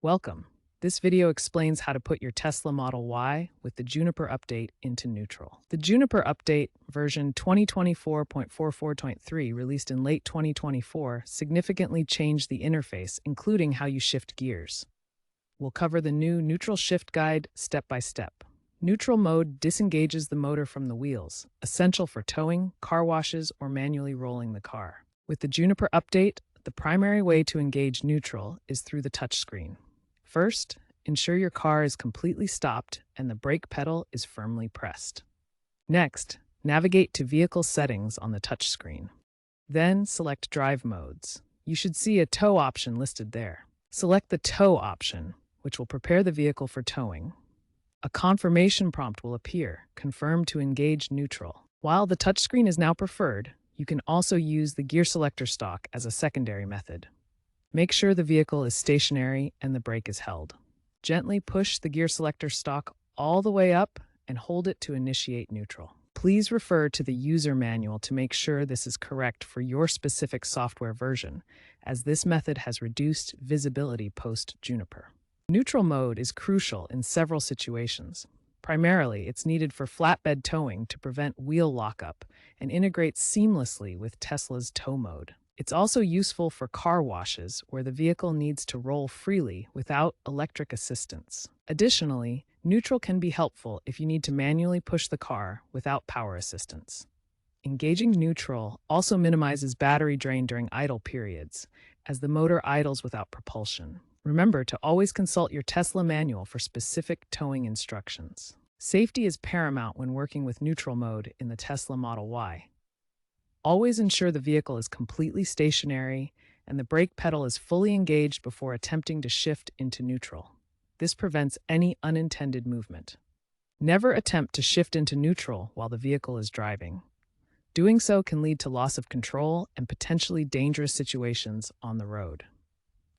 Welcome. This video explains how to put your Tesla Model Y with the Juniper update into neutral. The Juniper update version 2024.44.3, released in late 2024, significantly changed the interface, including how you shift gears. We'll cover the new neutral shift guide step by step. Neutral mode disengages the motor from the wheels, essential for towing, car washes, or manually rolling the car. With the Juniper update, the primary way to engage neutral is through the touchscreen. First, ensure your car is completely stopped and the brake pedal is firmly pressed. Next, navigate to Vehicle Settings on the touchscreen. Then select Drive Modes. You should see a tow option listed there. Select the tow option, which will prepare the vehicle for towing. A confirmation prompt will appear, confirm to engage neutral. While the touchscreen is now preferred, you can also use the gear selector stalk as a secondary method. Make sure the vehicle is stationary and the brake is held. Gently push the gear selector stalk all the way up and hold it to initiate neutral. Please refer to the user manual to make sure this is correct for your specific software version, as this method has reduced visibility post-Juniper. Neutral mode is crucial in several situations. Primarily, it's needed for flatbed towing to prevent wheel lockup and integrates seamlessly with Tesla's tow mode. It's also useful for car washes where the vehicle needs to roll freely without electric assistance. Additionally, neutral can be helpful if you need to manually push the car without power assistance. Engaging neutral also minimizes battery drain during idle periods, as the motor idles without propulsion. Remember to always consult your Tesla manual for specific towing instructions. Safety is paramount when working with neutral mode in the Tesla Model Y. Always ensure the vehicle is completely stationary and the brake pedal is fully engaged before attempting to shift into neutral. This prevents any unintended movement. Never attempt to shift into neutral while the vehicle is driving. Doing so can lead to loss of control and potentially dangerous situations on the road.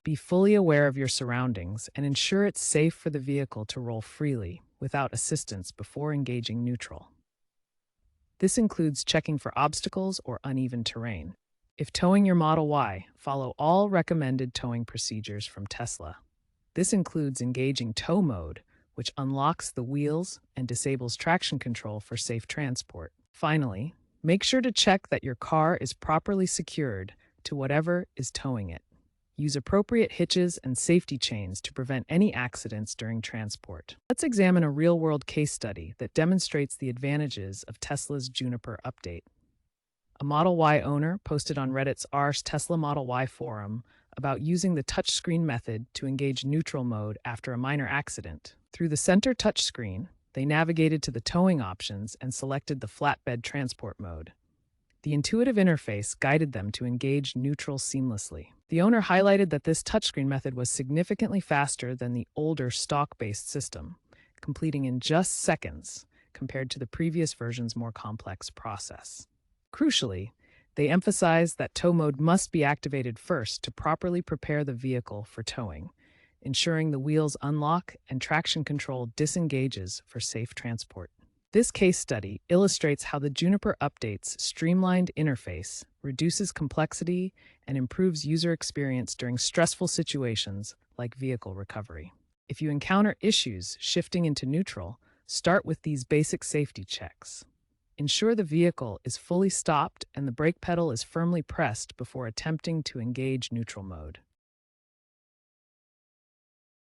Be fully aware of your surroundings and ensure it's safe for the vehicle to roll freely without assistance before engaging neutral. This includes checking for obstacles or uneven terrain. If towing your Model Y, follow all recommended towing procedures from Tesla. This includes engaging tow mode, which unlocks the wheels and disables traction control for safe transport. Finally, make sure to check that your car is properly secured to whatever is towing it. Use appropriate hitches and safety chains to prevent any accidents during transport. Let's examine a real-world case study that demonstrates the advantages of Tesla's Juniper update. A Model Y owner posted on Reddit's r Tesla Model Y forum about using the touchscreen method to engage neutral mode after a minor accident. Through the center touchscreen, they navigated to the towing options and selected the flatbed transport mode. The intuitive interface guided them to engage neutral seamlessly. The owner highlighted that this touchscreen method was significantly faster than the older stock-based system, completing in just seconds compared to the previous version's more complex process. Crucially, they emphasized that tow mode must be activated first to properly prepare the vehicle for towing, ensuring the wheels unlock and traction control disengages for safe transport. This case study illustrates how the Juniper update's streamlined interface reduces complexity and improves user experience during stressful situations like vehicle recovery. If you encounter issues shifting into neutral, start with these basic safety checks. Ensure the vehicle is fully stopped and the brake pedal is firmly pressed before attempting to engage neutral mode.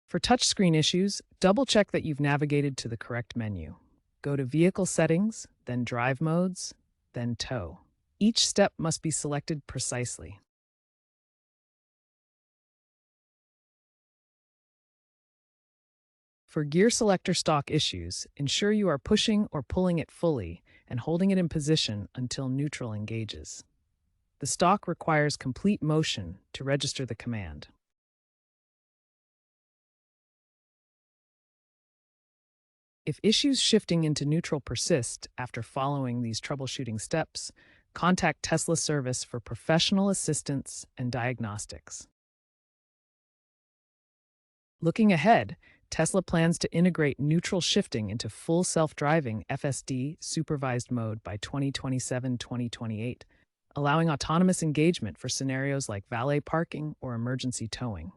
For touchscreen issues, double-check that you've navigated to the correct menu. Go to Vehicle Settings, then Drive Modes, then Tow. Each step must be selected precisely. For gear selector stalk issues, ensure you are pushing or pulling it fully and holding it in position until neutral engages. The stalk requires complete motion to register the command. If issues shifting into neutral persist after following these troubleshooting steps, contact Tesla service for professional assistance and diagnostics. Looking ahead, Tesla plans to integrate neutral shifting into full self-driving FSD supervised mode by 2027-2028, allowing autonomous engagement for scenarios like valet parking or emergency towing.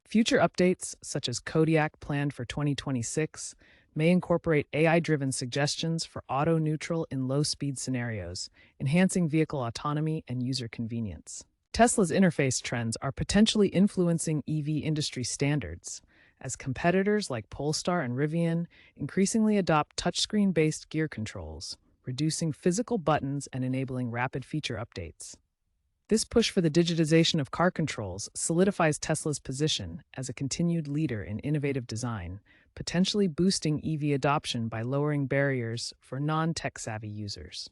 Future updates, such as Kodiak planned for 2026, may incorporate AI-driven suggestions for auto-neutral in low-speed scenarios, enhancing vehicle autonomy and user convenience. Tesla's interface trends are potentially influencing EV industry standards, as competitors like Polestar and Rivian increasingly adopt touchscreen-based gear controls, reducing physical buttons and enabling rapid feature updates. This push for the digitization of car controls solidifies Tesla's position as a continued leader in innovative design, potentially boosting EV adoption by lowering barriers for non-tech-savvy users.